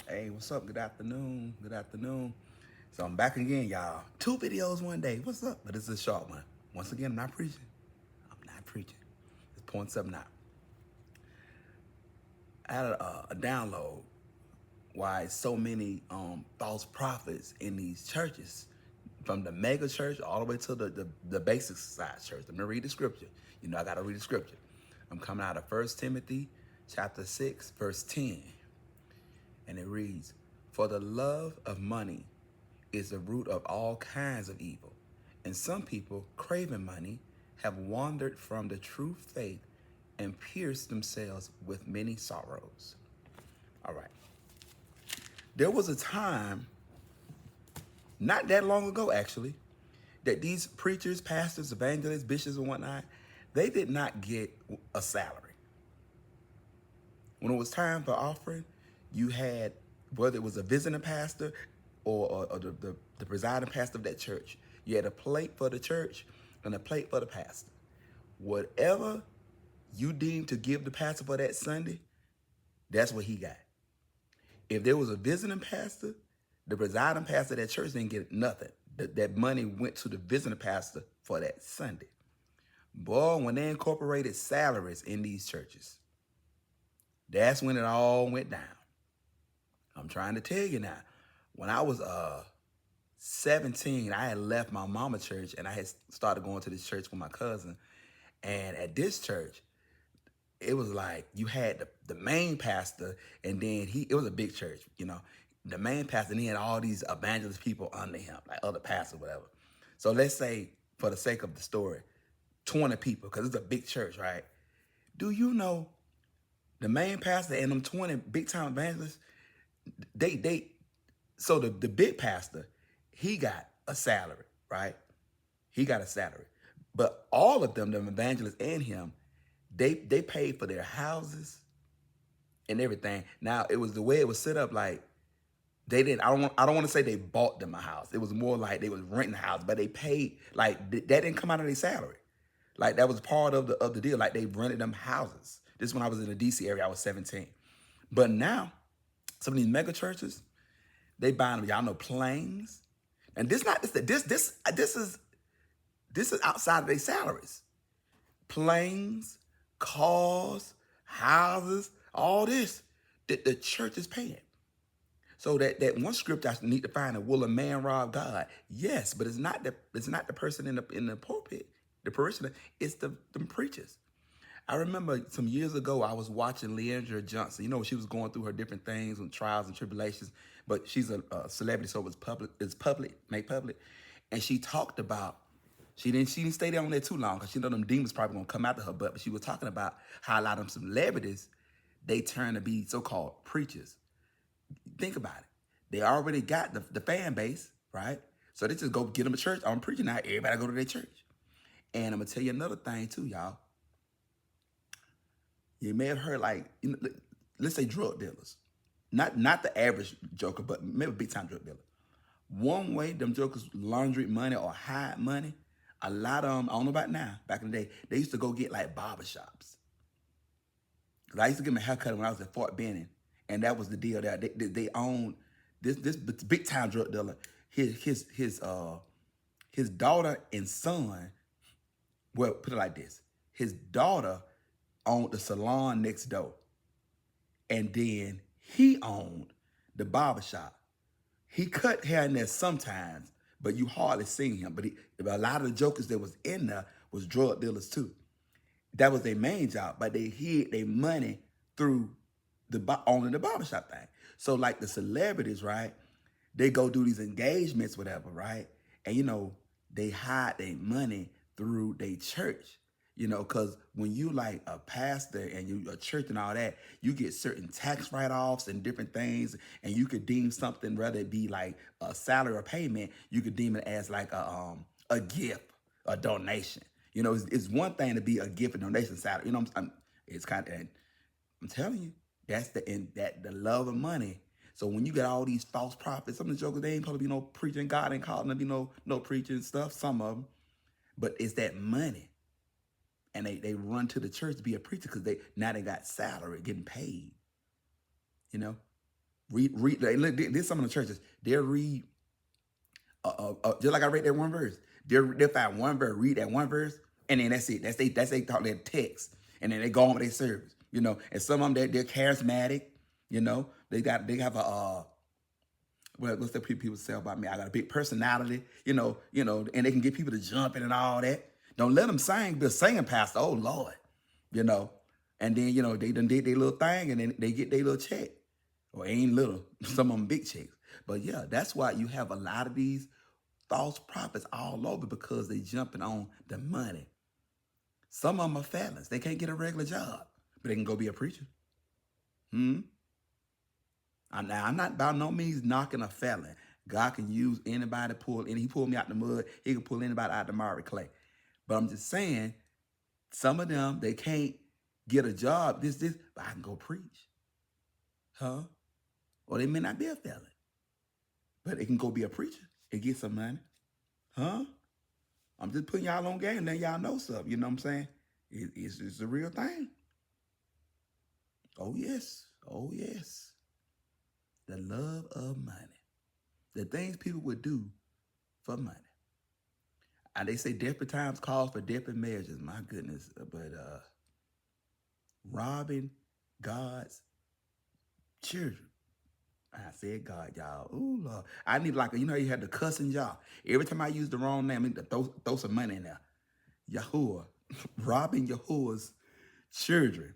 Hey, what's up? Good afternoon. Good afternoon. So I'm back again, y'all. Two videos one day. What's up? But it's a short one. Once again, I'm not preaching. I'm not preaching. Just point something out. I had a download why so many false prophets in these churches, from the mega church all the way to the basic size church. Let me read the scripture. You know I gotta read the scripture. I'm coming out of 1 Timothy chapter 6, verse 10. And it reads, "For the love of money is the root of all kinds of evil. And some people, craving money, have wandered from the true faith and pierced themselves with many sorrows." All right. There was a time, not that long ago actually, that these preachers, pastors, evangelists, bishops, and whatnot, they did not get a salary. When it was time for offering, you had, whether it was a visiting pastor or the presiding pastor of that church, you had a plate for the church and a plate for the pastor. Whatever you deemed to give the pastor for that Sunday, that's what he got. If there was a visiting pastor, the presiding pastor of that church didn't get nothing. That money went to the visiting pastor for that Sunday. Boy, when they incorporated salaries in these churches, that's when it all went down. I'm trying to tell you now. When I was 17, I had left my mama church and I had started going to this church with my cousin. And at this church, it was like you had the main pastor, and then it was a big church, the main pastor, and he had all these evangelist people under him, like other pastors, whatever. So let's say, for the sake of the story, 20 people, because it's a big church, right? Do you know the main pastor and them 20 big time evangelists, they so the big pastor, he got a salary, right? He got a salary. But all of them, the evangelists and him, they paid for their houses and everything. Now, it was the way it was set up, like they didn't, I don't want to say they bought them a house. It was more like they was renting a house, but they paid, like that didn't come out of their salary. Like that was part of the deal. Like they rented them houses. This when I was in the DC area, I was 17. But now, some of these mega churches, they buying them, y'all know, planes. And this is outside of their salaries. Planes, cars, houses, all this that the church is paying. So that one script I need to find, will a man rob God? Yes, but it's not the person in the pulpit, the parishioner, it's them preachers. I remember some years ago, I was watching Leandra Johnson. She was going through her different things and trials and tribulations, but she's a celebrity, so made public. And she talked about, she didn't stay there on there too long because she know them demons probably gonna come after her. But she was talking about how a lot of them celebrities, they turn to be so-called preachers. Think about it. They already got the fan base, right? So they just go get them a church. I'm preaching now. Everybody go to their church. And I'm gonna tell you another thing too, y'all. You may have heard, like, let's say drug dealers, not the average joker, but maybe big time drug dealer. One way them jokers laundry money or hide money, a lot of them, I don't know about now, back in the day, they used to go get like barbershops. Cause I used to get my haircut when I was at Fort Benning, and that was the deal there. They owned this big time drug dealer. His daughter and son. Well, put it like this: his daughter owned the salon next door, and then he owned the barbershop. He cut hair in there sometimes, but you hardly seen him. But a lot of the jokers that was in there was drug dealers too. That was their main job, but they hid their money through owning the barbershop thing. So like the celebrities, right? They go do these engagements, whatever, right? And they hide their money through their church. Because when you like a pastor and you a church and all that, you get certain tax write-offs and different things, and you could deem something, whether it be like a salary or payment, you could deem it as like a gift, a donation. It's one thing to be a gift and donation salary. It's kind of, I'm telling you, that's the love of money. So when you get all these false prophets, some of the jokers, they ain't supposed to be no preaching. God ain't calling them to be no preaching stuff. Some of them, but it's that money, and they run to the church to be a preacher because they got salary, getting paid. You know, Read. Look, there's some of the churches. They'll read, just like I read that one verse. They'll find one verse, read that one verse, and then that's it. That's they talk their text, and then they go on with their service. And some of them they're charismatic. They have a what's the people say about me? I got a big personality. And they can get people to jump in and all that. Don't let them sing, but singing pastor. Oh Lord, you know. And then they done did their little thing, and then they get their little check. Or ain't little, some of them big checks. But yeah, that's why you have a lot of these false prophets all over, because they jumping on the money. Some of them are felons. They can't get a regular job, but they can go be a preacher. Now, I'm not by no means knocking a felon. God can use anybody to pull, and he pulled me out the mud. He can pull anybody out the miry clay. But I'm just saying, some of them, they can't get a job, but I can go preach. Huh? Or they may not be a felon, but they can go be a preacher and get some money. Huh? I'm just putting y'all on game, letting y'all know something. You know what I'm saying? It's a real thing. Oh, yes. Oh, yes. The love of money. The things people would do for money. And they say desperate times calls for desperate measures. My goodness. But robbing God's children. I said God, y'all. Ooh, Lord. I need you had the cussing y'all. Every time I use the wrong name, I need to throw some money in there. Yahuwah. Robbing Yahuwah's children.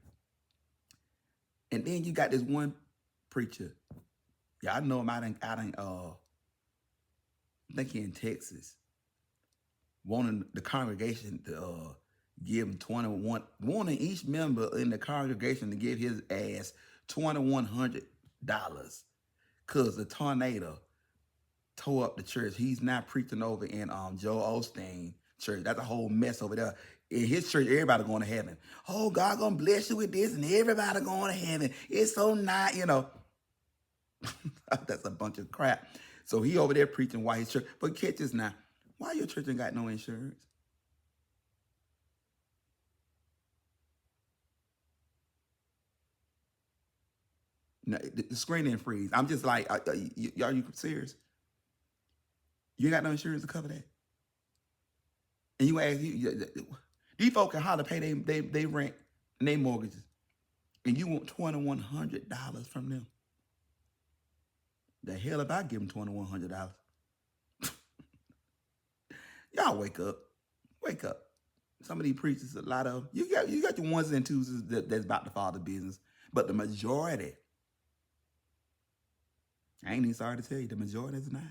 And then you got this one preacher. Y'all know him out in I think he in Texas. Wanting the congregation to give him wanting each member in the congregation to give his ass $2,100. Because the tornado tore up the church. He's not preaching over in Joel Osteen church. That's a whole mess over there. In his church, everybody going to heaven. Oh, God gonna bless you with this, and everybody going to heaven. It's so nice, That's a bunch of crap. So he over there preaching why his church. But catch this now. Why your church ain't got no insurance? No, the screen didn't freeze. I'm just like, are you serious? You ain't got no insurance to cover that. And you ask, these folks can holler pay they rent and they mortgages, and you want $2,100 from them. The hell if I give them $2,100? Y'all wake up. Wake up. Some of these preachers, a lot of you got your ones and twos that's about the father business. But the majority, I ain't even sorry to tell you, the majority is not.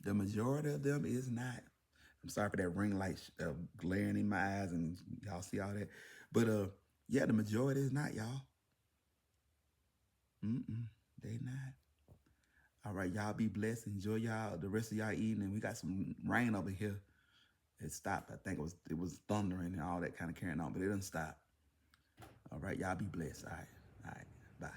The majority of them is not. I'm sorry for that ring light glaring in my eyes, and y'all see all that. But yeah, the majority is not, y'all. They not. All right, y'all be blessed. Enjoy y'all the rest of y'all evening. We got some rain over here. It stopped. I think it was thundering and all that kind of carrying on, but it didn't stop. All right, y'all be blessed. All right, bye.